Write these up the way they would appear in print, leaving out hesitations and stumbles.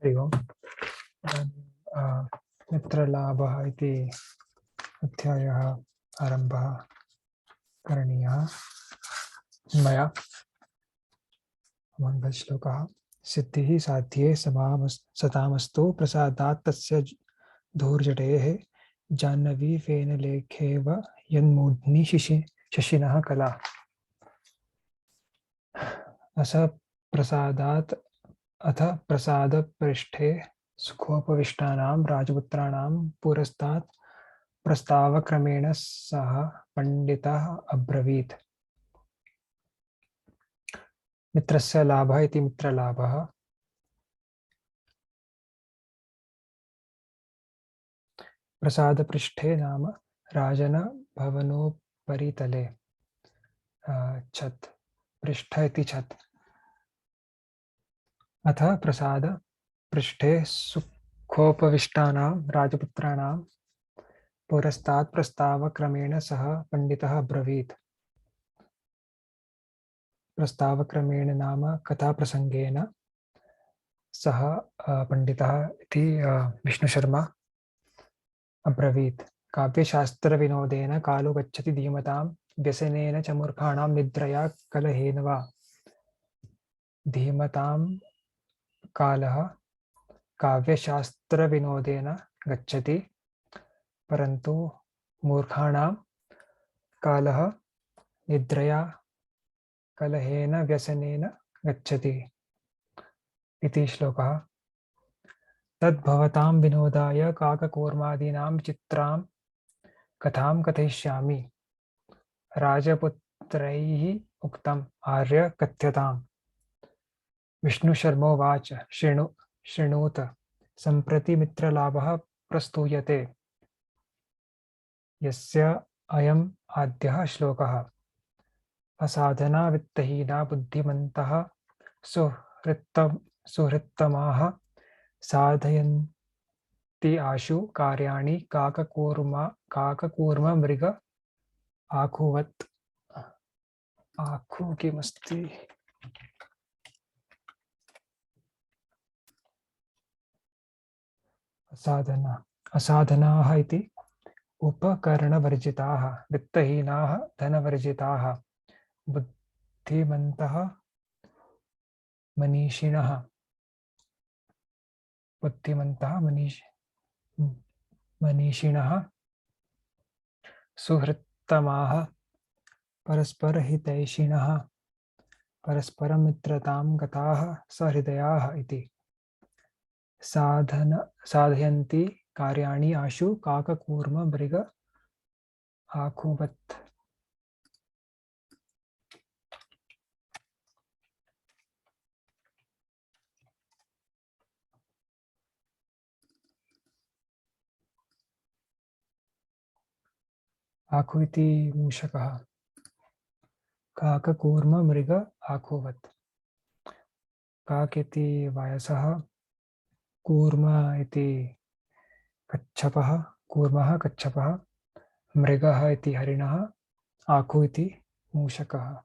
हरि ओम्। मित्रलाभः इति अध्यायः आरम्भः करणीयः मया। मङ्गलश्लोकः। सिद्धिः साध्ये सतामस्तु प्रसादात् तस्य धूर्जटेः जाह्नवी फेनलेखेव यन्मूर्ध्नि शशिनः कला। अस प्रसादात् अथ प्रसादपृष्ठे सुखोपविष्टानां राजपुत्राणां पुरस्तात् प्रस्तावक्रमेण सः पण्डितः अब्रवीत्। मित्रस्य लाभः इति मित्रलाभः। प्रसादपृष्ठे नाम राजनभवनोपरितले छत्, पृष्ठ इति छत्। अथ प्रसादपृष्ठे सुखोपविष्टानां राजपुत्राणां पुरस्तात् प्रस्तावक्रमेण सः पण्डितः अब्रवीत्। प्रस्तावक्रमेण नाम कथाप्रसंगेन सः पंडितः इति विष्णुशर्मा अब्रवीत्। काव्यशास्त्रविनोदेन कालो गच्छति धीमतां व्यसनेन च मूर्खाणां निद्रया कलहेन वा। धीमतां कालः काव्यशास्त्रविनोदेन गच्छति, परन्तु मूर्खाणां कालः निद्रया कलहेन व्यसनेन गच्छति इति श्लोकः। तद्भवतां विनोदाय काककूर्मादीनां चित्रां कथां कथयिष्यामि। राजपुत्रैः उक्तम् आर्य कथ्यताम्। विष्णुशर्मोवाच शृणुत सम्प्रति मित्रलाभः प्रस्तूयते, यस्य अयम् आद्यः श्लोकः। असाधना वित्तहीना बुद्धिमन्तः सुहृत्तमाः साधयन्ति आशु कार्याणि काककूर्म मृग आखुवत्। आखु किमस्ति? असाधनाः इति उपकरणवर्जिताः, वित्तहीनाः धनवर्जिताः, बुद्धिमन्तः मनीषिणः मनीषिणः, सुहृत्तमाः परस्परहितैषिणः, परस्परमित्रतां गताः सहृदयाः इति। साधयन्ति कार्याणि आशु काककूर्म मृग आखुवत्। आखु इति मूषकः, काककूर्म मृग आखुवत्। काक इति वायसः, कूर्म इति कच्छपः, कूर्मः कच्छपः, मृगः इति हरिणः, आखु इति मूषकः।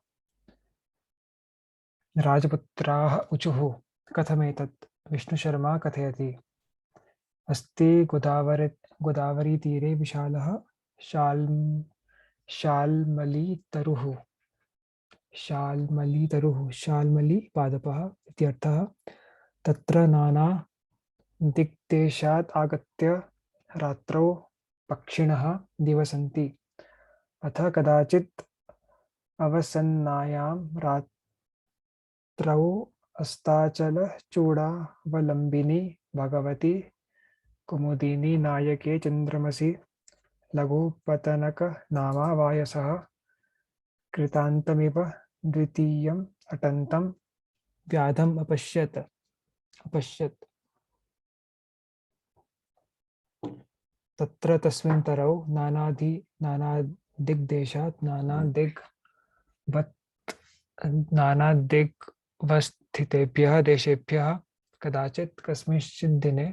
राजपुत्राः ऊचुः कथमेतत्? विष्णुशर्मा कथयति। अस्ति गोदावरीतीरे विशालः शाल्मलीतरुः। शाल्मली पादपः इत्यर्थः। तत्र नाना दिग्देशात् आगत्य रात्रौ पक्षिणः दिवसन्ति। अथ कदाचित् अवसन्नायां रात्रौ अस्ताचलचूडावलम्बिनी भगवती कुमुदिनी नायके चन्द्रमसि लघुपतनकनामा वायसः कृतान्तमिव द्वितीयम् अटन्तं व्याधम् अपश्यत्। तत्र तस्मिन् तरौ नानादिग्देशात् नानादिग्वस्थितेभ्यः देशेभ्यः कदाचित् कस्मिंश्चित् दिने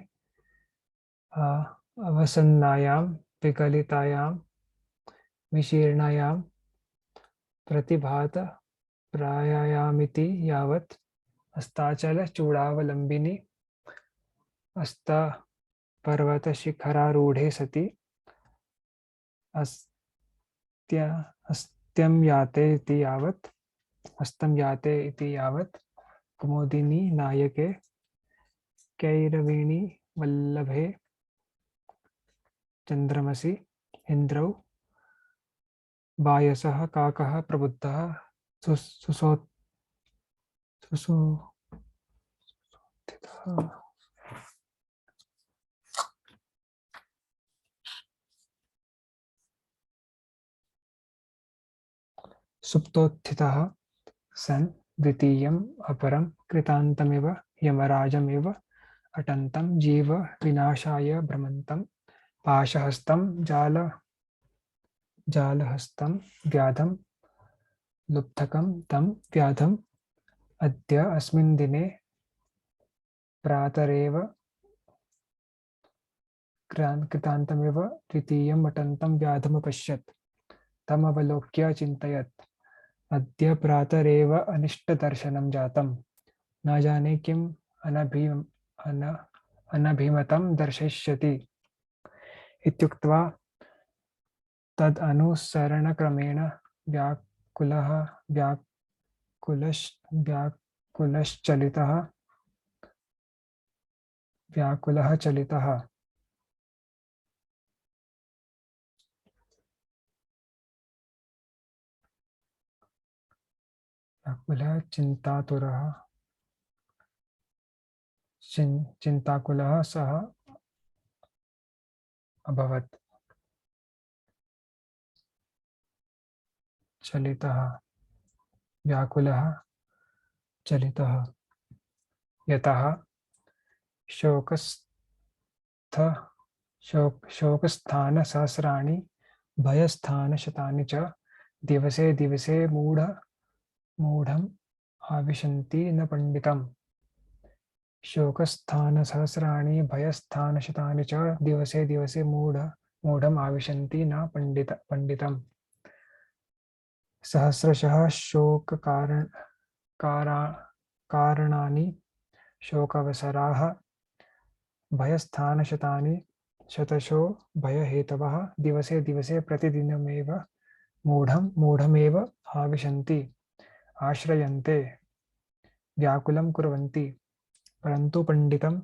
अवसन्नायां विकलितायां विशीर्णायां प्रतिभात प्रायायामिति यावत् अस्ताचलचूडावलम्बिनी अस्ता पर्वतशिखरारूढे सति अस्त्य अस्त्यं याते इति यावत् अस्तं याते इति यावत् कुमुदिनी नायके कैरवेणी वल्लभे चन्द्रमसि इन्द्रौ वायसः काकः प्रबुद्धः सुसो सुसोथितः सुप्तोत्थितः सन् द्वितीयम् अपरं कृतान्तमिव यमराजमिव अटन्तं जीव विनाशाय भ्रमन्तं पाशहस्तं जालहस्तं व्याधं लुब्धकं तं व्याधम् अद्य अस्मिन् दिने प्रातरेव कृतान्तमिव द्वितीयम् अटन्तं व्याधमपश्यत् तमवलोक्य चिन्तयत् अद्य प्रातरेव अनिष्टदर्शनं जातं न जाने किम् अनभिमतं दर्शयिष्यति इत्युक्त्वा तदनुसरणक्रमेण व्याकुलः व्याकुलश्चलितः व्याकुलः चिन्ताकुलः सः अभवत् व्याकुलः चलितः यतः शोकस्थानसहस्राणि भयस्थानशतानि च दिवसे दिवसे मूढम् आविशन्ति न पण्डितम् शोकस्थानसहस्राणि भयस्थानशतानि च दिवसे दिवसे मूढम् आविशन्ति न पण्डितम् सहस्रशः कारणानि शोकावसराः भयस्थानशतानि शतशो भयहेतवः दिवसे दिवसे प्रतिदिनमेव मूढमेव आविशन्ति आश्रयन्ते व्याकुलं कुर्वन्ति परन्तु पंडितं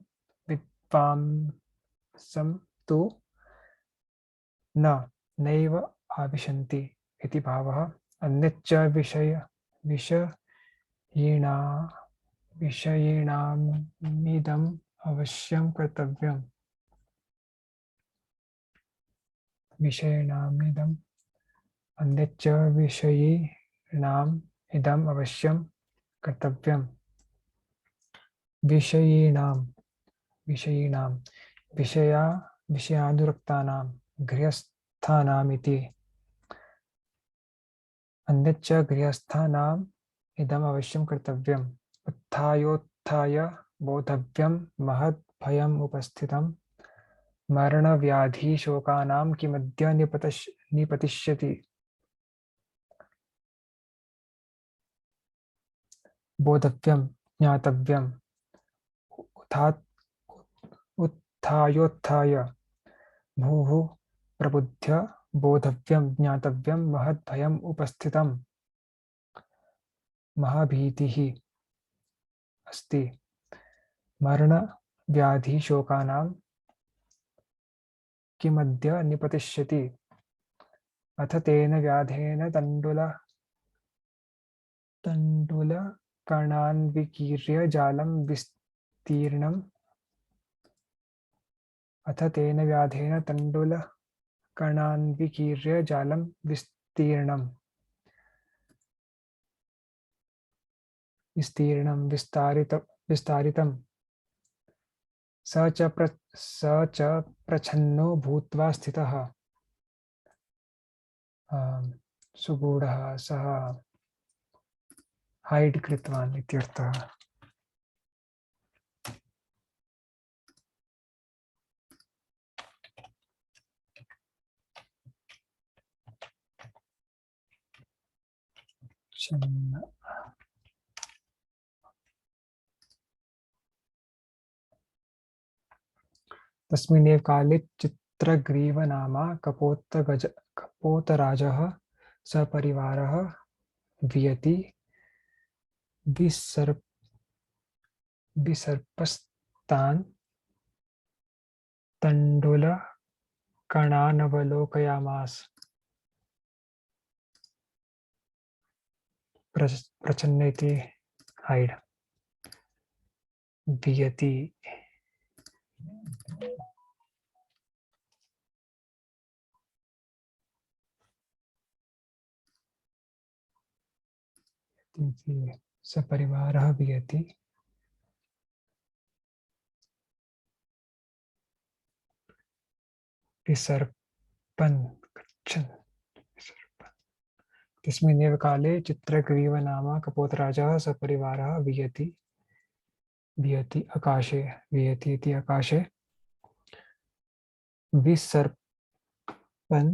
विद्वांसं तु नैव आविशन्ति इति भावः अन्यच्च विषयीणामिदम् अवश्यं कर्तव्यम् अन्यच्च विषयीणाम् इदम् अवश्यं कर्तव्यम् विषयीणां विषयानुरक्तानां गृहस्थानामिति अन्यच्च गृहस्थानाम् इदम् अवश्यं कर्तव्यम् उत्थायोत्थाय बोधव्यं महत् भयम् उपस्थितं मरणव्याधिशोकानां किमद्य निपतिष्यति बोधव्यं ज्ञातव्यम् उत्थायोत्थाय भूः प्रबुद्ध्य बोधव्यं ज्ञातव्यं महत् भयम् उपस्थितं महाभीतिः अस्ति मरणव्याधिशोकानां किमद्य निपतिष्यति अथ तेन व्याधेन तण्डुलकणान्विकीर्य जालं विस्तीर्णम् अथ तेन व्याधेन तण्डुलकणान्विकीर्य जालं विस्तारितं स च प्रच्छन्नो भूत्वा स्थितः सुगूढः सः हाइड कृतवान् इत्यर्थः तस्मिन्नेव काले चित्रग्रीवनामा कपोतराजः सपरिवारः वियति विसर्प विसर्पस्तान् तण्डुलकणानवलोकयामास। प्रच्छन्न इति हाइड। वियति सपरिवारः वियति विसर्पन् गच्छन्। तस्मिन्नेव काले चित्रग्रीवनामा कपोतराजः सपरिवारः वियति वियति आकाशे वियति इति आकाशे विसर्पन्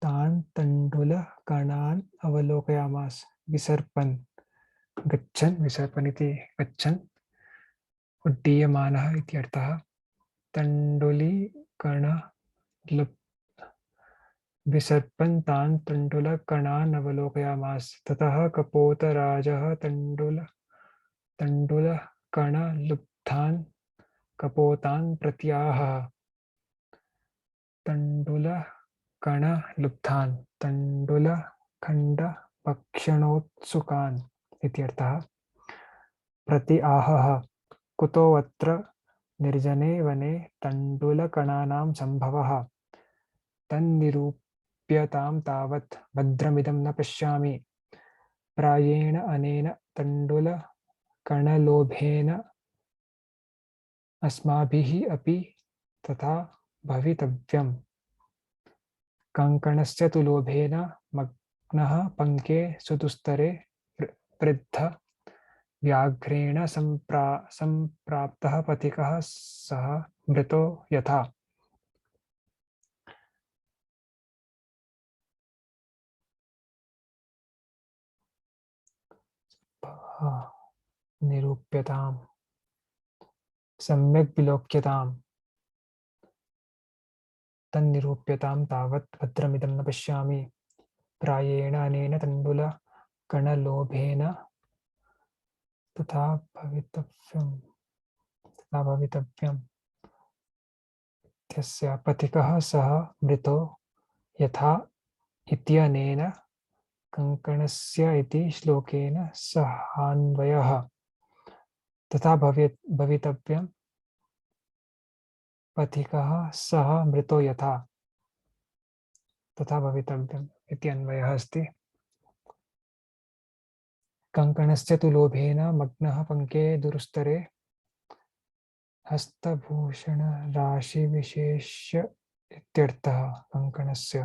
तान् तण्डुलकणान् अवलोकयामास। विसर्पन् गच्छन् विसर्पन् इति गच्छन् उड्डीयमानः इति अर्थः। तण्डुलीकण विसर्पन् तान् तण्डुलकणान् अवलोकयामास। ततः कपोतराजः तण्डुलकणलुब्धान् कपोतान् प्रत्याह। तण्डुलकणलुब्धान् तण्डुलखण्डभक्षणोत्सुकान् इति अर्थः। प्रति आहः कुतोऽत्र निर्जने वने तण्डुलकणानां सम्भवः तन्निरूप्यतां तावत् भद्रमिदं न पश्यामि। प्रायेण अनेन तण्डुलकणलोभेन अस्माभिः अपि तथा भवितव्यम्। कङ्कणस्य तु लोभेन मग्नः पङ्के सुदुस्तरे वृद्ध व्याघ्रेण सम्प्राप्तः पथिकः सः मृतो यथा। निरूप्यताम् सम्यक् विलोक्यताम् तन्निरूप्यतां तावत् भद्रमिदं न पश्यामि। प्रायेण अनेन तण्डुलकणलोभेन तथा भवितव्यम् इत्यस्य पथिकः सः मृतो यथा इत्यनेन कङ्कणस्य इति श्लोकेन सहान्वयः। तथा भवितव्यं पथिकः सः मृतो यथा तथा भवितव्यम् इति अन्वयः अस्ति। कङ्कणस्य तु लोभेन मग्नः पङ्के दुरुस्तरे हस्तभूषणराशिविशेष्य इत्यर्थः। कङ्कणस्य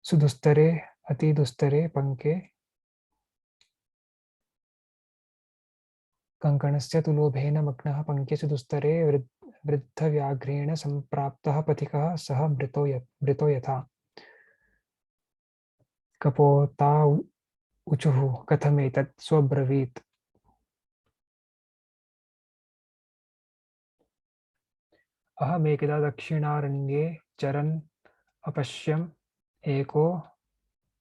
सुदुस्तरे अतिदुस्तरे पङ्के कङ्कणस्य तु लोभेन मग्नः पङ्के सुदुस्तरे वृद्धव्याघ्रेण सम्प्राप्तः पथिकः सः मृतो यथा। कपोता ऊचुः कथमेतत् स्वब्रवीत्। अहमेकदा दक्षिणारण्ये चरन् अपश्यम् एको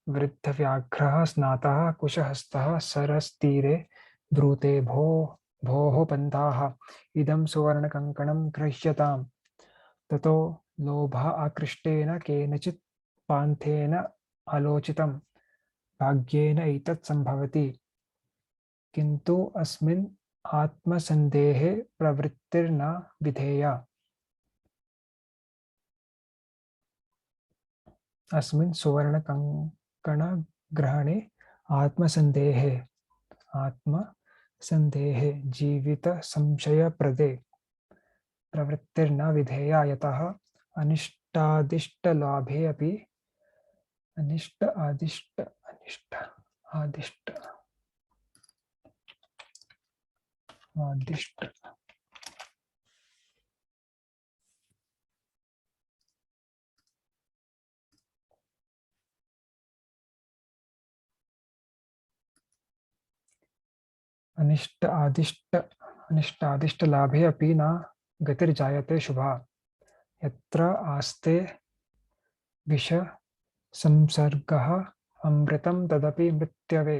वृद्धव्याघ्रः स्नातः कुशहस्तः सरस्तीरे ब्रूते भोः पन्थाः इदं सुवर्णकङ्कणं गृह्यताम्। ततो लोभः आकृष्टेन केनचित् पान्थेन आलोचितं भाग्येन एतत् सम्भवति। किन्तु अस्मिन् आत्मसन्देहे प्रवृत्तिर्न विधेया। अस्मिन् सुवर्णकङ्कणग्रहणे आत्मसन्देहे जीवितसंशयप्रदे प्रवृत्तिर्न विधेया। यतः अनिष्टादिष्टलाभे अपि अनिष्टादिष्टलाभे अपि न गतिर्जायते शुभा। यत्र आस्ते विष संसर्गः अमृतं तदपि मृत्यवे।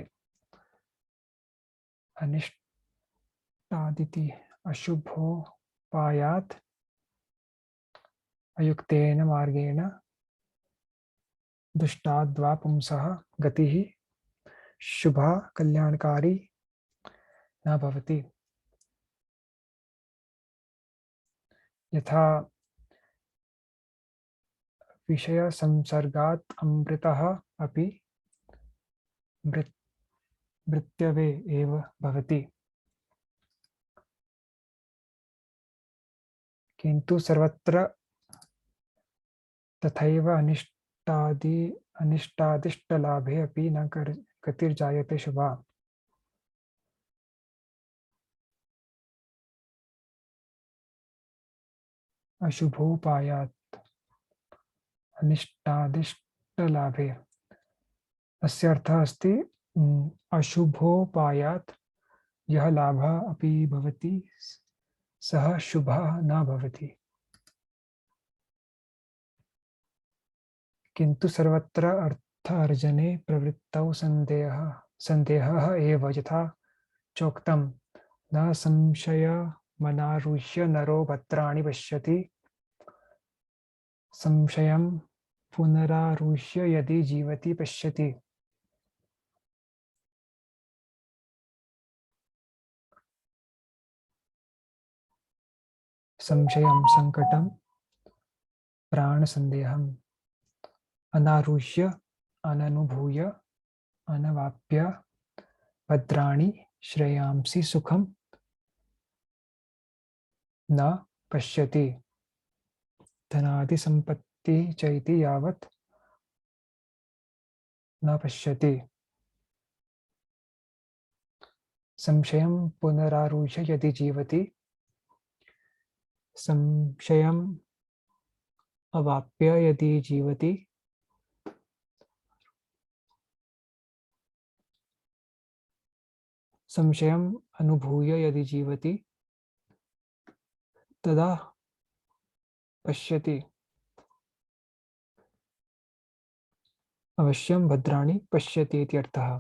अनिष्टादिति अशुभोपायात् अयुक्तेन मार्गेण दुष्टाद्वा पुंसः गतिः शुभा कल्याणकारी न भवति। यथा विषय संसर्गात् अमृतः अपि मृत्यवे एव भवति, किन्तु सर्वत्र तथैव अनिष्टादिष्टलाभे अपि न गतिर्जायते शुभा। अशुभोपायात् अनिष्टादिष्टलाभे, अस्य अर्थः अस्ति अशुभोपायात् यः लाभः अपि भवति सः शुभः न भवति, किन्तु सर्वत्र अर्थार्जने प्रवृत्तौ सन्देहः एव। यथा चोक्तं न संशयमनारुह्य नरो भद्राणि पश्यति, संशयं पुनरारुह्य यदि जीवति पश्यति। संशयं संकटं प्राणसन्देहम्, अनारुह्य अननुभूय अनवाप्य भद्राणि श्रेयांसि सुखं न पश्यति। धनादि संपत्ति चैति यावत् न पश्यति। संशयं पुनरारुह्य यदि जीवति, संशयम् अवाप्य यदि जीवति, संशयम् अनुभूय यदि जीवति तदा पश्यति। अवश्यं भद्राणि पश्यति इति अर्थः।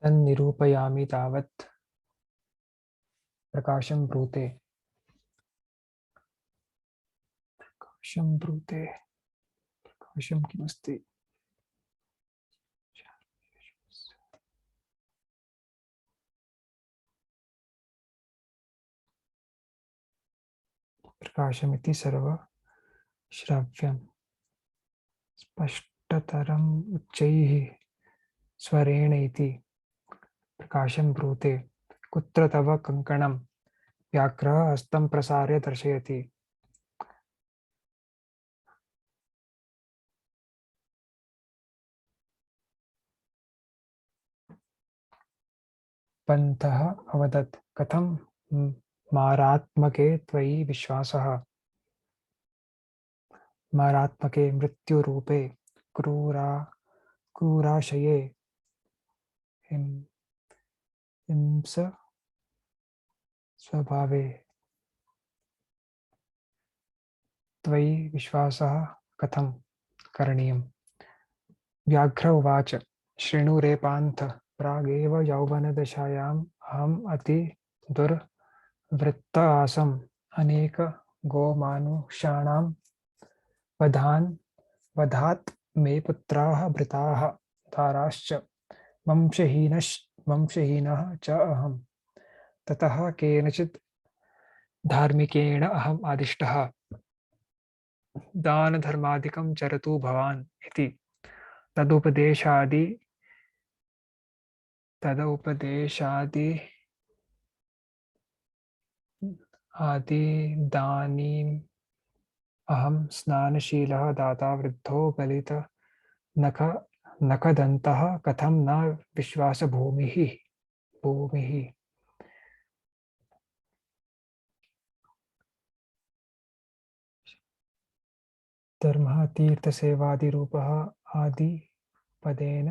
तन्निरूपयामि तावत् प्रकाशं ब्रूते। प्रकाशं ब्रूते, प्रकाशं किमस्ति? प्रकाशमिति सर्वश्राव्यं स्पष्टतरम् उच्चैः स्वरेण इति। प्रकाशं ब्रूते। कुत्र तव कङ्कणं? व्याघ्रः हस्तं प्रसार्य दर्शयति। पन्थः अवदत् कथं मारात्मके त्वयि विश्वासः? मारात्मके मृत्युरूपे क्रूराशये हिंस स्वभावे त्वयि विश्वासः कथं करणीयम्? व्याघ्र उवाच शृणु रे पान्थ, प्रागेव यौवनदशायाम् अहम् अति दुर्वृत्त आसम्। अनेक गोमानुषाणां वधात् मे पुत्राः भृताः दाराश्च, वंशहीनः च अहम्। ततः केनचित् धार्मिकेण अहम् आदिष्टः, दानधर्मादिकं चरतु भवान् इति। तदुपदेशादि आदिदानीम् अहं स्नानशीलः दाता वृद्धो गलितनखदन्तः कथं न विश्वासभूमिः भूमिः। धर्मः तीर्थसेवादिरूपः आदि पदेन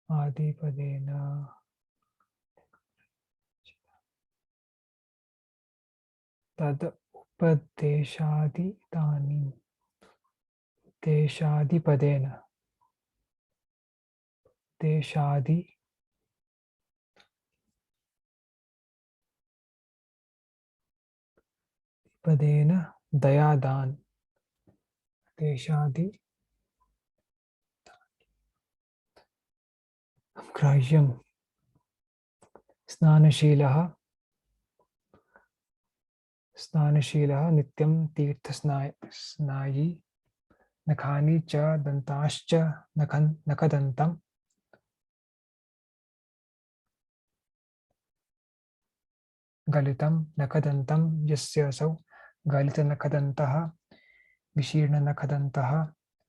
आदिपदेन तद उपदेशादितानि देशादिपदेन देशादिपदेन दयादान देशादि ग्राह्यं स्नानशीलः नित्यं तीर्थस्नायी नखानि च दन्ताश्च नखदन्तं गलितं नखदन्तं यस्यासौ गलितनखदन्तः विशीर्णनखदन्तः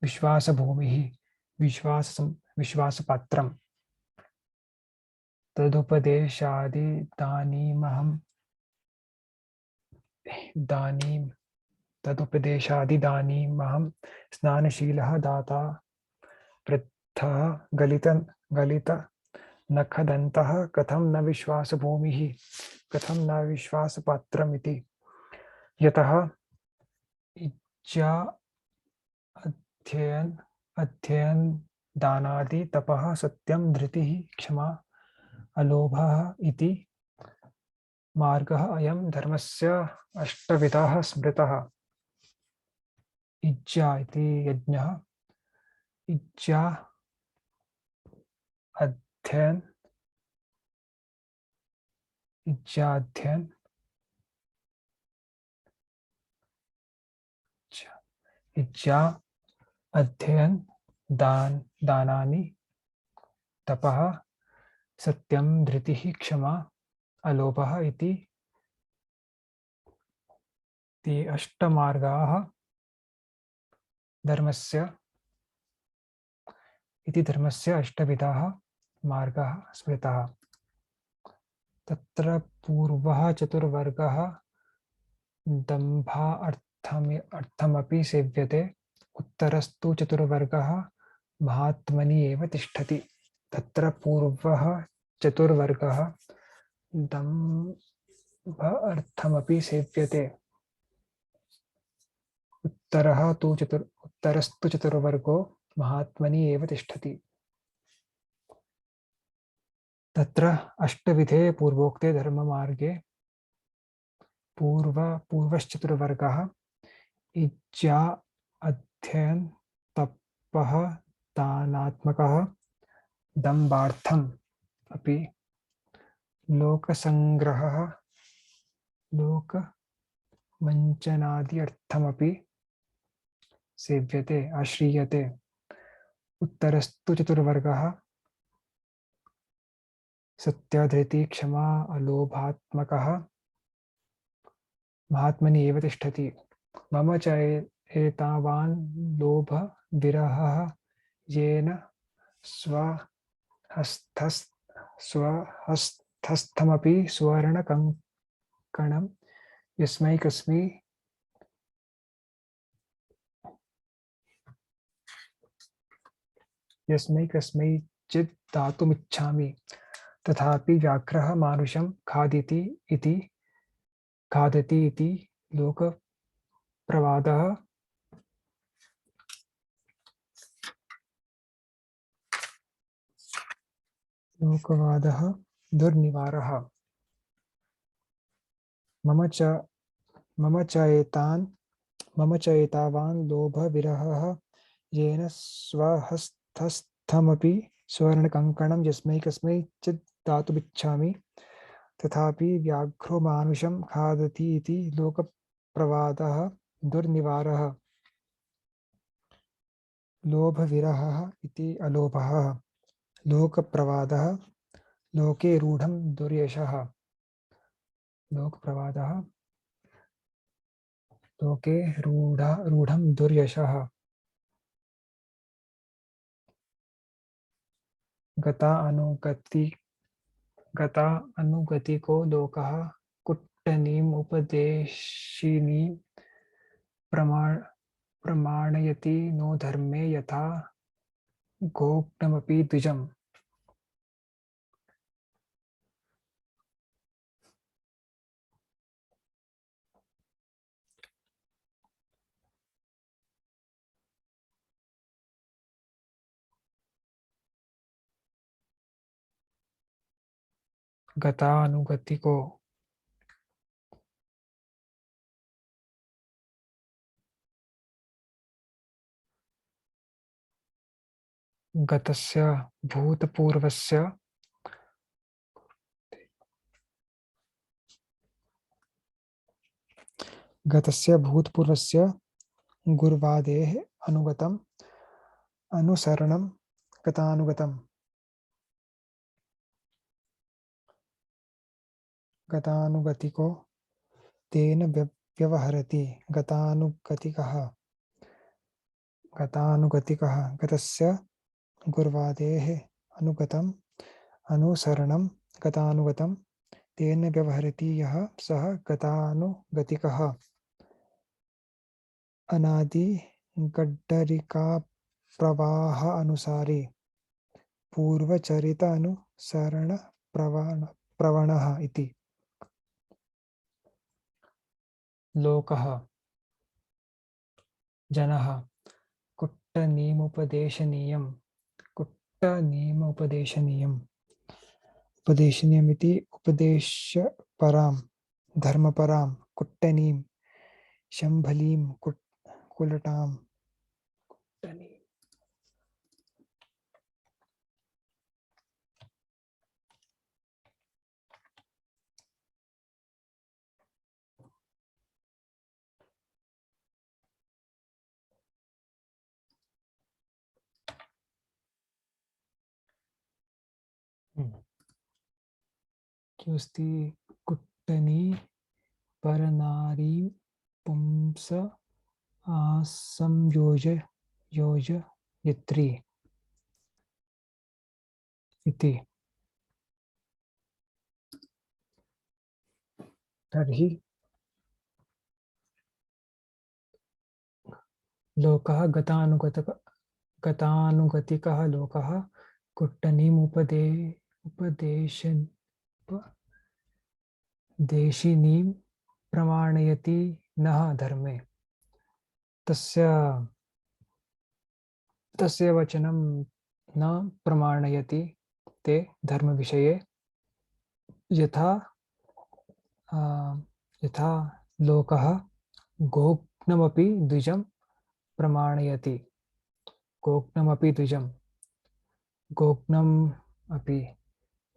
विश्वासभूमिः विश्वासपात्रम् तदुपदेशादिदानीमहं स्नानशीलः दाता वृद्धः गलितनखदन्तः कथं न विश्वासभूमिः कथं न विश्वासपात्रमिति यतः इच्छा अध्ययन दानादि तपः सत्यं धृतिः क्षमा अलोभः इति मार्गः अयं धर्मस्य अष्टविधः स्मृतः। इच्छा इति यज्ञः इच्छा अध्ययन इच्छा अध्ययन दानानि तपः सत्यं धृतिः क्षमा अलोभः इति ते अष्टमार्गाः धर्मस्य अष्टविधाः मार्गाः स्मृताः। तत्र पूर्वः चतुर्वर्गः दम्भार्थमपि सेव्यते उत्तरस्तु चतुर्वर्गः महात्मनि एव तिष्ठति। तत्र पूर्वः चतुर्वर्गः दम्भार्थमपि सेव्यते उत्तरस्तु चतुर्वर्गो महात्मनि एव तिष्ठति। तत्र अष्टविधे पूर्वोक्ते धर्ममार्गे पूर्वश्चतुर्वर्गः इच्छा अध्ययन तपः दानात्मकः दम्भार्थम् अपि लोकसंग्रहः लोकवञ्चनादि अर्थमपि सेव्यते आश्रीयते। उत्तरस्तु चतुर्वर्गः सत्याधृति क्षमा अलोभात्मकः महात्मनि एव तिष्ठति। मम च एतावान् लोभ विरहः येन स्वहस्तस्थमपि सुवर्णकङ्कणं यस्मै कस्मैचित् दातुमिच्छामि तथापि व्याघ्रः मानुषं खादति इति लोकवादः दुर्निवारः। मम च एतावान् लोभविरहः येन स्वहस्तस्थमपि सुवर्णकङ्कणं यस्मै कस्मैचित् दातुमिच्छामि तथापि व्याघ्रो मानुषं खादति इति लोकप्रवादः दुर्निवारः। लोभविरहः इति अलोभः लोकप्रवादः लोके रूढं दुर्यशः। लोकप्रवादः लोके रूढं दुर्यशः। गतानुगतिको लोकः कुट्टनीम् उपदेशिनीं प्रमाणयति नो धर्मे गोप्नमपि द्विजम् गतानुगतिको गतस्य भूतपूर्वस्य गुर्वादेः अनुगतम् अनुसरणं गतानुगतम् गतानुगतिको तेन व्यवहरति गतानुगतिकः गतस्य गुर्वादेः अनुगतम् अनुसरणं गतानुगतं तेन व्यवहरति यः सः गतानुगतिकः अनादि गड्डरिका प्रवाह अनुसारी पूर्वचरित अनुसरण प्रवणः इति लोकः जनः कुट्टनीमुपदेशनीयम् उपदेशनीयम् इति उपदेशपरां धर्मपरां कुट्टनीं शम्भलीं कुलटां क्योस्ति कुट्टनी परनारी पुंस योजयित्री इति तर्हि लोकः गतानुगतिकः लोकः उपदेशिनीं प्रमाणयति नः धर्मे तस्य वचनं न प्रमाणयति ते धर्मविषये यथा लोकः गोप्नमपि द्विजं प्रमाणयति गोप्नम् अपि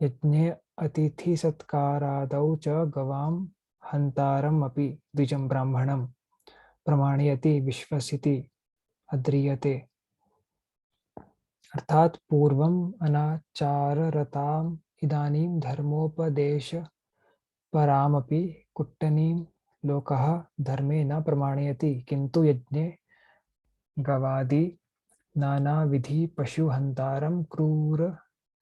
यज्ञे अतिथिसत्कारादौ च गवां हन्तारम् अपि द्विजं ब्राह्मणं प्रमाणयति विश्वसिति अद्रियते अर्थात पूर्वम् अनाचाररताम् इदानीं धर्मोपदेशपरामपि कुट्टनीं लोकः धर्मे न प्रमाणयति किन्तु यज्ञे गवादि नानाविधि पशुहन्तारं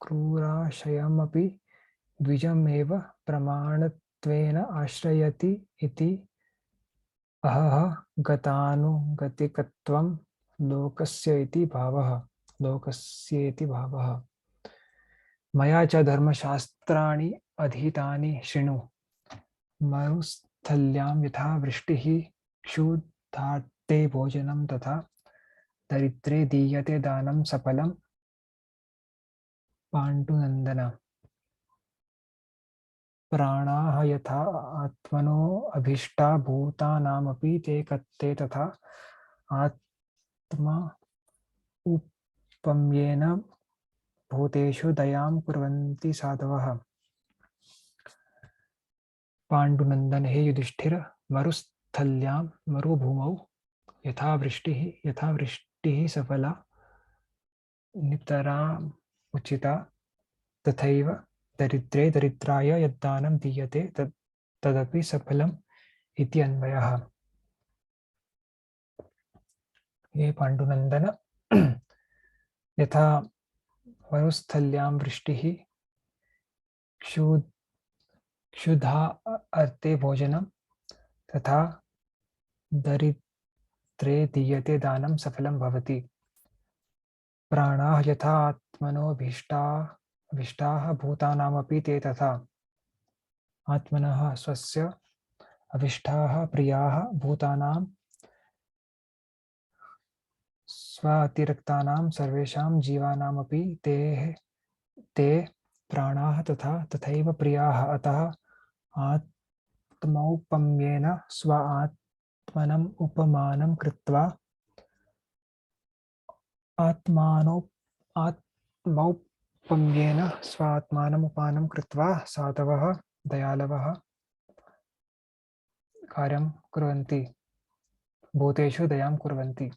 क्रूराशयमपि द्विजमेव प्रमाणत्वेन आश्रयति इति अहः गतानुगतिकत्वं लोकस्येति भावः मया च धर्मशास्त्राणि अधीतानि शृणु मरुस्थल्यां यथा वृष्टिः क्षुधार्ते भोजनं तथा दरिद्रे दीयते दानं सफलं पाण्डुनन्दन प्राणाः यथा आत्मनो अभीष्टा भूतानामपि ते तथा आत्मा उपम्येन भूतेषु दयां कुर्वन्ति साधवः पाण्डुनन्दन हे युधिष्ठिर मरुस्थल्यां मरुभूमौ यथा वृष्टिः सफला नितराम् उचिता तथैव दरिद्रे दरिद्राय यद्दानं दीयते तदपि सफलम् इति अन्वयः हे पाण्डुनन्दन यथा मरुस्थल्यां वृष्टिः क्षुधा अर्थे भोजनं तथा दरिद्रे दीयते दानं सफलं भवति प्राणाः यथा आत्मनोऽभीष्टाः भूतानामपि ते तथा। आत्मनः स्वस्य अभीष्टाः प्रियाः भूतानां स्वातिरिक्तानां सर्वेषां जीवानामपि ते प्राणाः तथैव प्रियाः। अतः आत्मौपम्येन स्व आत्मनम् उपमानं कृत्वा आत्मौपम्येन स्वात्मानम् उपमानं कृत्वा साधवः दयालवः कार्यं कुर्वन्ति, भूतेषु दयां कुर्वन्ति।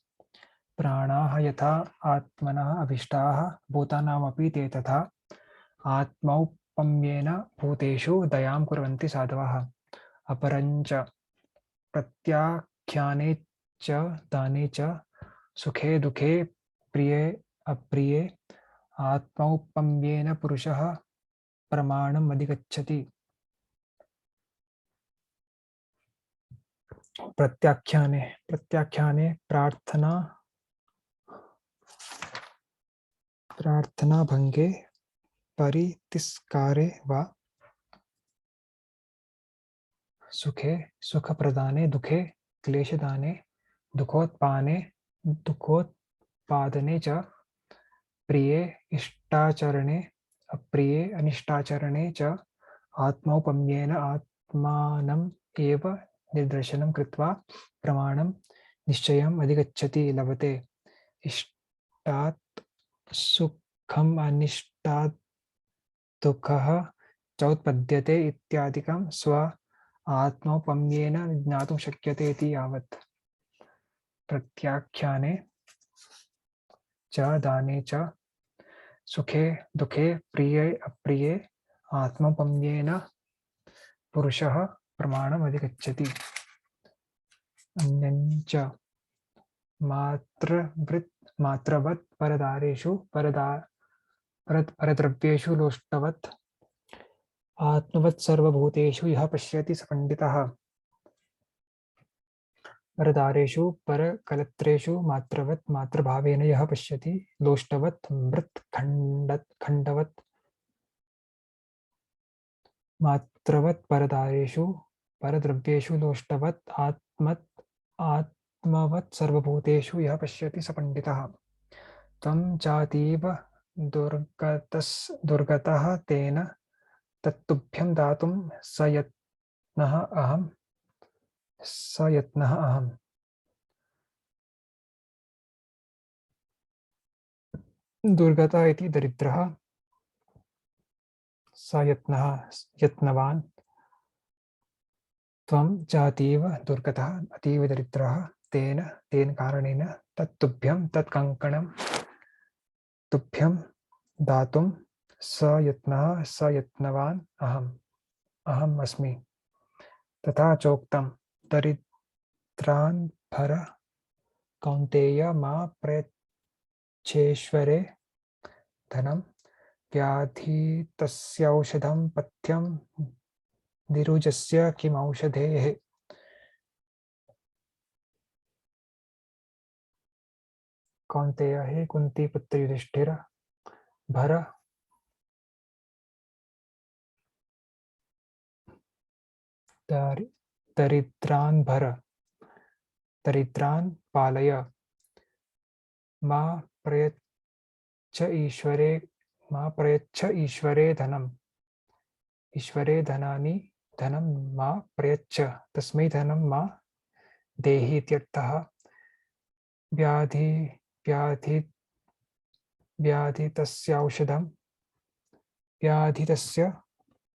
प्राणाः यथा आत्मनः अभीष्टाः भूतानामपि ते तथा आत्मौपम्येन भूतेषु दयां कुर्वन्ति साधवः। अपरञ्च प्रत्याख्याने च दाने च सुखे दुःखे प्रिये अप्रिये आत्मौपम्येन पुरुषः प्रमाणम् अधिगच्छति। प्रत्याख्याने प्रार्थनाभङ्गे परितिस्कारे वा सुखे सुखप्रदाने दुःखे क्लेशदाने दुःखोत्पादने च प्रिये इष्टाचरणे अप्रिये अनिष्टाचरणे च आत्मौपम्येन आत्मानम् एव निर्दर्शनं कृत्वा प्रमाणं निश्चयम् अधिगच्छति लभते। इष्टात् सुखम् अनिष्टात् दुःखः चोत्पद्यते इत्यादिकं स्व आत्मौपम्येन ज्ञातुं शक्यते इति यावत्। प्रत्याख्याने च दाने च सुखे दुःखे प्रिये अप्रिये आत्मौपम्येन पुरुषः प्रमाणम् अधिगच्छति। अन्यञ्च मात्रवत् परदारेषु परद्रव्येषु लोष्टवत् आत्मवत् सर्वभूतेषु यः पश्यति स पंडितः। परदारेषु परकलत्रेषु मात्रवत् मात्रभावेन यः पश्यति लोष्टवत् मृत्खण्डवत् मात्रवत् परदारेषु परद्रव्येषु लोष्टवत् आत्मवत् सर्वभूतेषु यः पश्यति स पंडितः। त्वं चातीव दुर्गतः तेन तत्तुभ्यं दातुं सयत्नः अहम्। दुर्गतः इति दरिद्रः, सयत्नः यत्नवान्। त्वं चातीव दुर्गतः अतीव दरिद्रः तेन कारणेन तत्तुभ्यं तत्कङ्कणं तुभ्यं दातुं सयत्नवान् अहम् अस्मि। तथा चोक्तं दरिद्रान् भर कौन्तेय मा प्रयच्छेश्वरे धनं व्याधितस्यौषधं पथ्यं निरुजस्य किमौषधेः। कौन्तेय हे कुंती पुत्र युधिष्ठिर, भर दरिद्रान् भर, दरिद्रान् पालय, मा प्रयच्छ ईश्वरे धनम्, ईश्वरे धनं मा प्रयच्छ, तस्मै धनं मा देहि इत्यर्थः।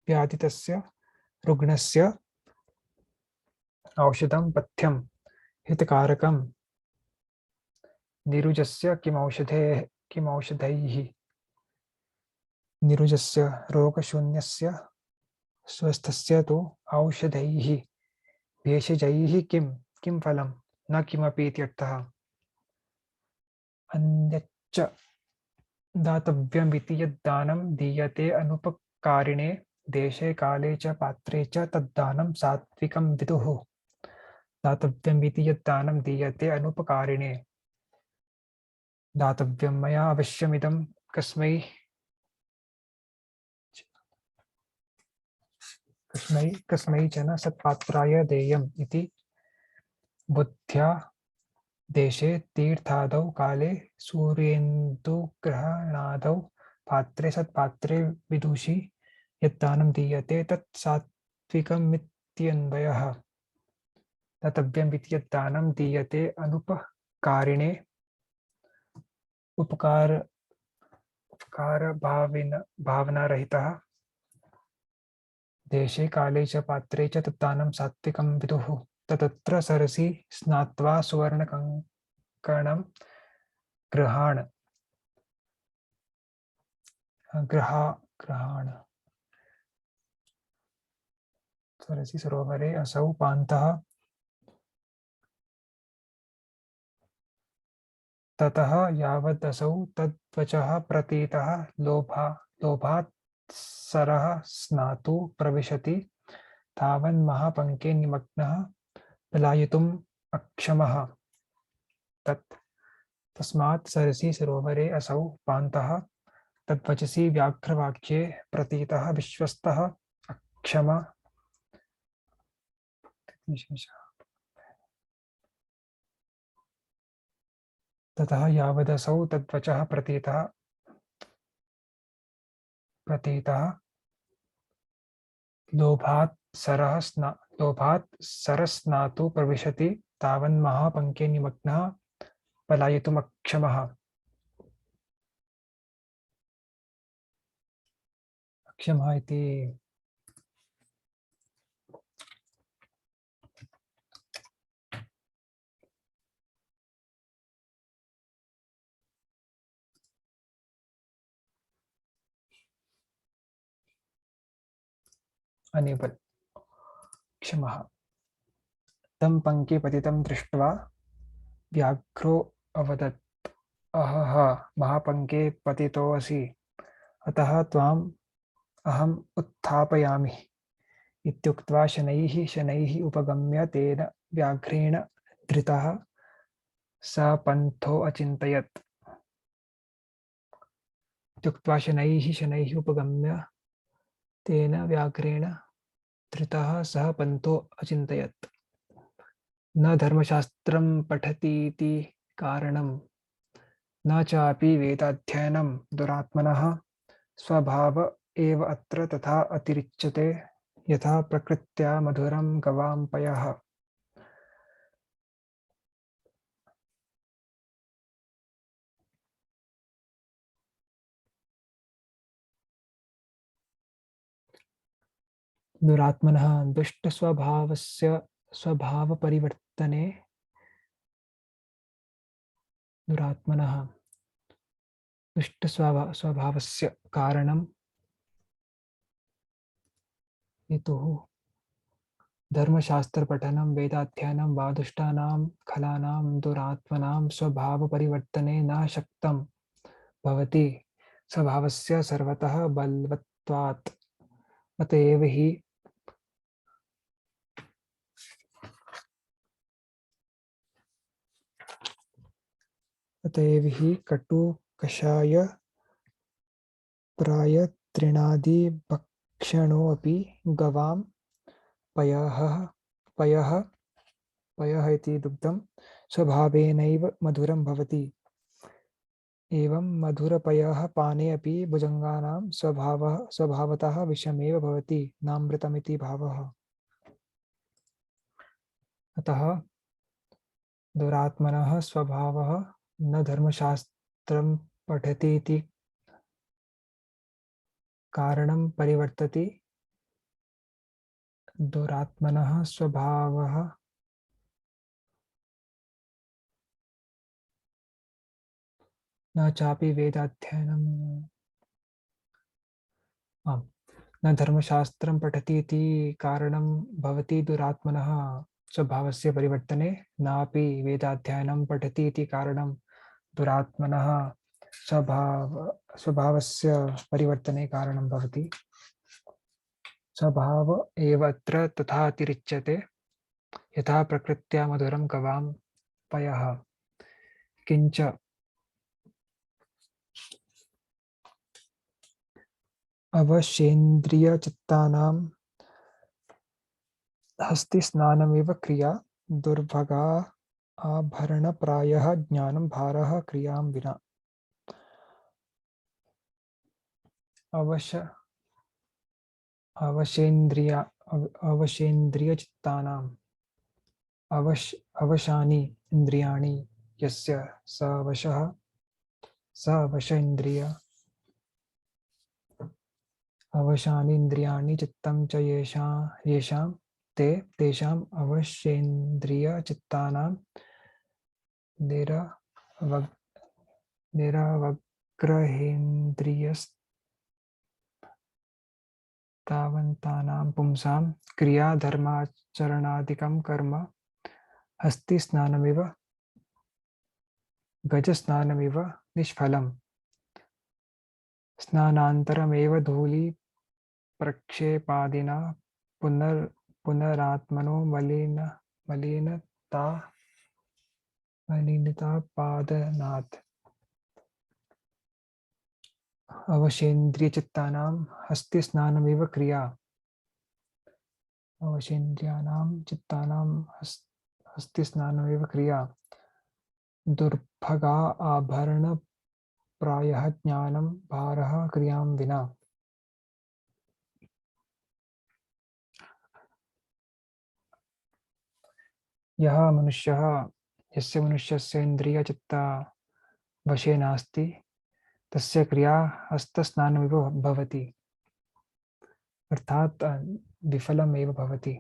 व्याधितस्य रुग्णस्य औषधं पथ्यं हितकारकं निरुजस्य किमौषधैः। निरुजस्य रोगशून्यस्य स्वस्थस्य तु औषधैः भेषजैः किं फलं न किमपि इत्यर्थः। अन्यच्च दातव्यमिति यद्दानं दीयते अनुपकारिणे देशे काले च पात्रे च तद्दानं सात्विकं विदुः। दातव्यमिति यद्दानं दीयते अनुपकारिणे, दातव्यं मया अवश्यमिदं कस्मै कस्मै कस्मैचन सत्पात्राय देयम् इति बुद्ध्या देशे तीर्थादौ काले सूर्येन्दुग्रहणादौ पात्रे सत्पात्रे विदुषी यद्दानं दीयते तत् सात्विकमित्यन्वयः दातव्यमिति यद्दानं दीयते अनुपकारिणे उपकार भावनारहितः देशे काले च पात्रे च तद्दानं सात्विकं विदुः ततत्र सरसि स्नात्वा सुवर्णकङ्कणं गृहाण गृहाण सरसि सरोवरे असौ पान्तः ततः यावदसौ तद्वचः प्रतीतः लोभात् सरः स्नातु प्रविशति तावन्महापङ्के निमग्नः पलायितुम् अक्षमः तस्मात् सरसि सरोवरे असौ पान्तः तद्वचसि व्याघ्रवाक्ये प्रतीतः विश्वस्तः अक्षम ततः यावदसौ तद्वचः प्रतीतः लोभात् सरस्नातु प्रविशति तावन्महापङ्के निमग्नः पलायितुमक्षमः अक्षमः इति अनेबल क्षमः तं पङ्के पतितं दृष्ट्वा व्याघ्रो अवदत् अहः महापङ्के पतितोऽसि अतः त्वाम् अहम् उत्थापयामि इत्युक्त्वा शनैः उपगम्य तेन व्याघ्रेण धृतः स पन्थो अचिन्तयत् इत्युक्त्वा शनैः उपगम्य तेन व्याघ्रेण धृतः सः पन्थो अचिन्तयत् न धर्मशास्त्रं पठतीति कारणं न चापि वेदाध्ययनं दुरात्मनः स्वभाव एव अत्र तथा अतिरिच्यते यथा प्रकृत्या मधुरं गवां पयः दुरात्मनः दुष्टस्वभावस्य स्वभावपरिवर्तने दुरात्मनः दुष्टस्वभावस्य कारणं हेतुः धर्मशास्त्रपठनं वेदाध्ययनं वा दुष्टानां खलानां दुरात्मनां स्वभावपरिवर्तने न शक्तं भवति स्वभावस्य सर्वतः बलवत्वात् अतएव हि कटु कषाय प्राय तृणादि भक्षणोऽपि गवां पयः इति दुग्धं स्वभावेनैव मधुरं भवति एवं मधुरपयः पाने अपि भुजङ्गानां स्वभावतः विषमेव भवति नामृतमिति भावः अतः दुरात्मनः स्वभावः न धर्मशास्त्रं पठति इति कारणं परिवर्तति दुरात्मनः स्वभावः न चापि वेदाध्ययनं न धर्मशास्त्रं पठति इति कारणं भवति दुरात्मनः स्वभावस्य परिवर्तने नापि वेदाध्ययनं पठति इति कारणं दुरात्मनः स्वभावस्य परिवर्तने कारणं भवति स्वभाव एव अत्र तथा अतिरिच्यते यथा प्रकृत्या मधुरं गवां पयः किञ्च अवशेन्द्रियचित्तानां हस्तिस्नानमिव क्रिया दुर्भगा आभरणप्रायः ज्ञानं भारः क्रियां विना। अवश अवशेन्द्रिय अवशेन्द्रियचित्तानाम् अवशानि इन्द्रियाणि यस्य स वश इन्द्रिय अवशानि इन्द्रियाणि चित्तं च येषां तेषाम् अवशेन्द्रियचित्तानां निरवग् निरवग्रहेन्द्रियस्तावन्तानां पुंसां क्रियाधर्माचरणादिकं कर्म हस्तिस्नानमिव गजस्नानमिव निष्फलम्। स्नानान्तरमेव धूलिप्रक्षेपादिना पुनरात्मनो मलिनतापादनात्। अवशेन्द्रियचित्तानां हस्तिस्नानमिव क्रिया अवशेन्द्रियाणां चित्तानां हस्तिस्नानमिव क्रिया दुर्भगा आभरणप्रायः ज्ञानं भारः क्रियां विना। यस्य मनुष्यस्य इन्द्रियचित्ता वशे नास्ति तस्य क्रिया हस्तस्नानमिव भवति, अर्थात् विफलमेव भवति।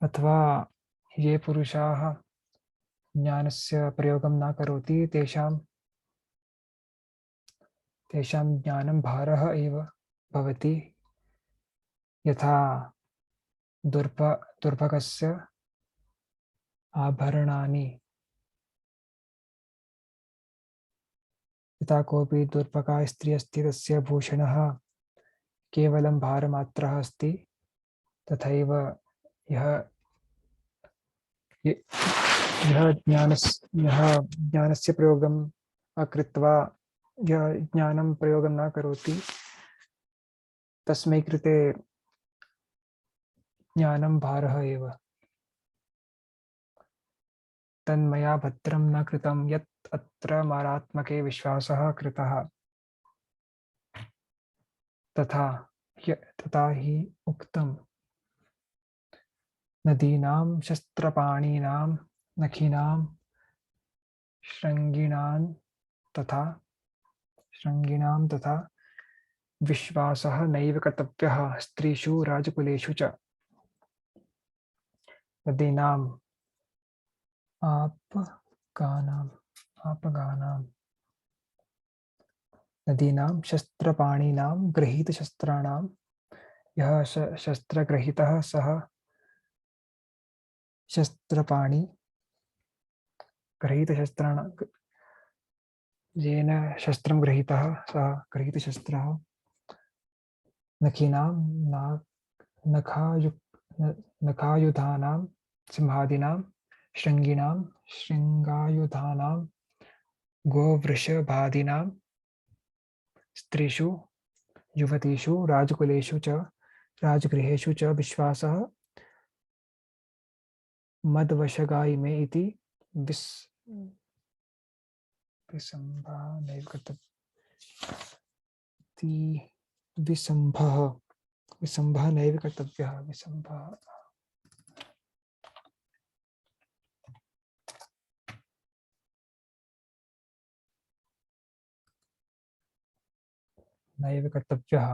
अथवा ये पुरुषाः ज्ञानस्य प्रयोगं न करोति तेषां ज्ञानं भारः एव भवति, यथा दुर्भगस्य आभरणानि। यथा कोऽपि दुर्भगा स्त्री अस्ति तस्य भूषणः केवलं भारमात्रः अस्ति, तथैव यः ज्ञानस्य प्रयोगं अकृत्वा यः ज्ञानं प्रयोगं न करोति तस्मै कृते ज्ञानं भारः एव। तन्मया भद्रं न कृतं यत् अत्र मारात्मके विश्वासः कृतः तथा हि उक्तम्। नदीनां शस्त्रपाणीनां नखीनां शृङ्गिणां तथा विश्वासः नैव कर्तव्यः स्त्रीषु राजकुलेषु च। नदीनाम् आपगानां नदीनां शस्त्रपाणीनां गृहीतशस्त्राणां यः शस्त्रगृहीतः सः शस्त्रपाणि गृहीतशस्त्राणां येन शस्त्रं गृहीतः सः गृहीतशस्त्रः नखीनां नखायुधानां सिंहादीनां शृङ्गायुधानां गोवृषभादीनां स्त्रीषु युवतीषु राजकुलेषु च राजगृहेषु च विश्वासः मद्वशगा इमे इति विसम्भः नैव कर्तव्यः। नैव कर्तव्यः।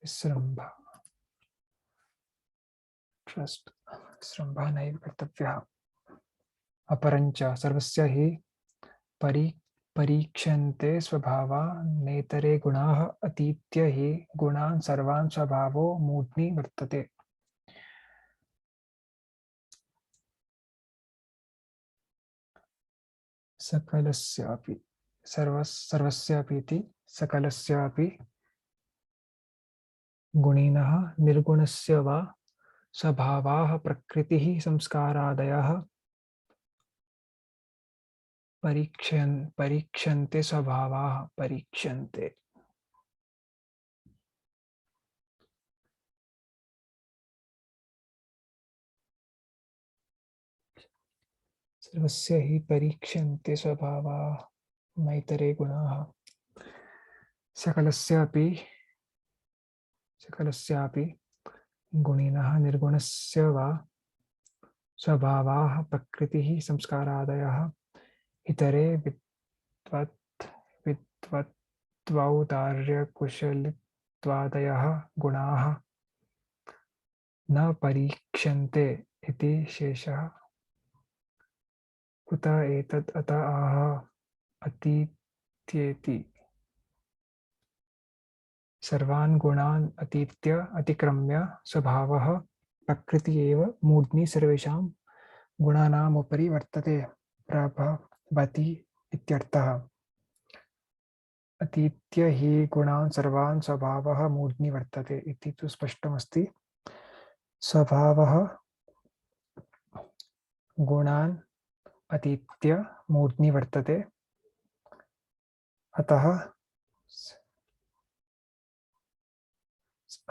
विस्रम्भः नैव कर्तव्यः। अपरञ्च सर्वस्य हि परीक्ष्यन्ते स्वभावा नेतरे गुणाः अतीत्य हि गुणान् सर्वान् स्वभावो मूढ्नि वर्तते। सकलस्यापि सर्वस्यापि इति सकलस्यापि गुणिनः निर्गुणस्य वा स्वभावाः प्रकृतिः संस्कारादयः परीक्षन्ते स्वभावाः परीक्षन्ते। सर्वस्य हि परीक्षन्ते स्वभावाः मैतरे गुणाः। सकलस्यापि गुणिनः निर्गुणस्य वा स्वभावाः प्रकृतिः संस्कारादयः इतरे विद्वत्त्वौदार्यकुशलित्वादयः गुणाः न परीक्ष्यन्ते इति शेषः। कुत एतत् अत आह अतीत्येति। सर्वान् गुणान् अतिक्रम्य स्वभावः प्रकृति एव मूढ्नि सर्वेषां गुणानामुपरि वर्तते प्रभवति इत्यर्थः। अतीत्य हि गुणान् सर्वान् स्वभावः मूढ्नि वर्तते इति तु स्पष्टमस्ति। स्वभावः गुणान् अतीत्य मूढ्नि वर्तते,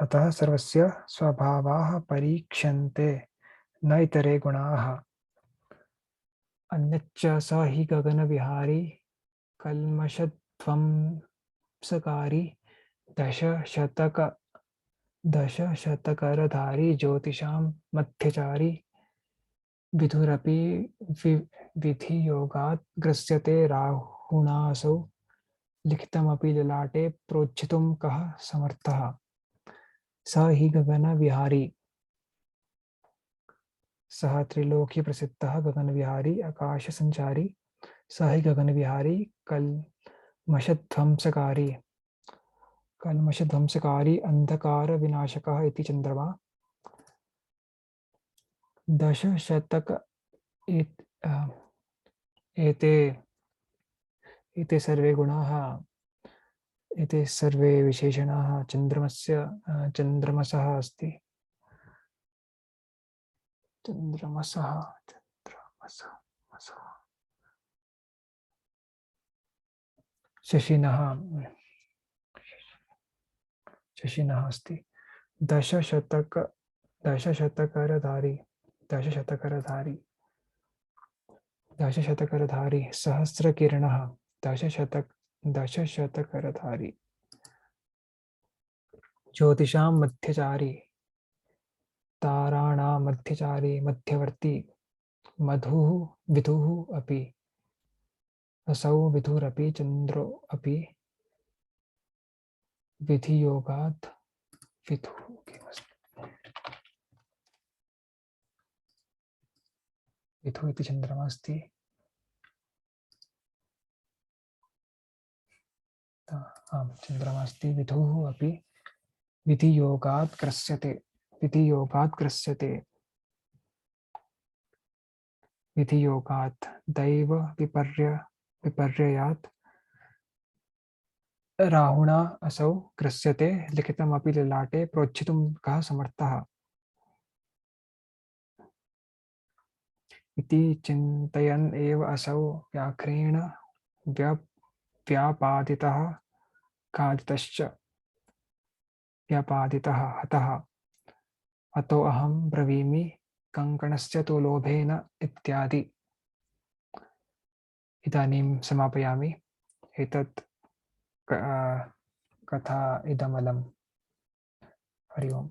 अतः सर्वस्य स्वभावाः परीक्ष्यन्ते न इतरे गुणाः। अन्यच्च स हि गगनविहारी कल्मषध्वंसकारी दशशतकरधारी ज्योतिषां मध्यचारी विधुरपि विधियोगात् ग्रस्यते राहुणासौ लिखितमपि ललाटे प्रोज्झितुं कः समर्थः। स हि गगनविहारी, सः त्रिलोकी प्रसिद्धः गगनविहारी आकाशसञ्चारी। स हि गगनविहारी कल्मषध्वंसकारी अंधकारविनाशकः इति चन्द्रमा। दशशतक एते सर्वे गुणाः, एते सर्वे विशेषणाः चन्द्रमसः अस्ति। शशिनः अस्ति। दशशतकरधारी सहस्रकिरणः दशशतकरधारी ज्योतिषां मध्यचारी ताराणां मध्यचारी मध्यवर्ती मधुः विधुः अपि। असौ विधुरपि चन्द्रो अपि विधियोगात् विधुः इति चन्द्रमा अस्ति। चन्द्रमा अस्ति। विधुः अपि विधियोगात् ग्रस्यते। विधियोगात् दैव विपर्ययात् राहुणा असौ ग्रस्यते लिखितमपि ललाटे प्रोज्झितुं कः समर्थः। इति चिन्तयन् एव असौ व्याघ्रेण व्यापादितः खादितश्च व्यापादितः हतः। अतो अहं ब्रवीमि कङ्कणस्य तु लोभेन इत्यादि। इदानीं समापयामि। एतत् कथा इदमलं। हरि ओम्।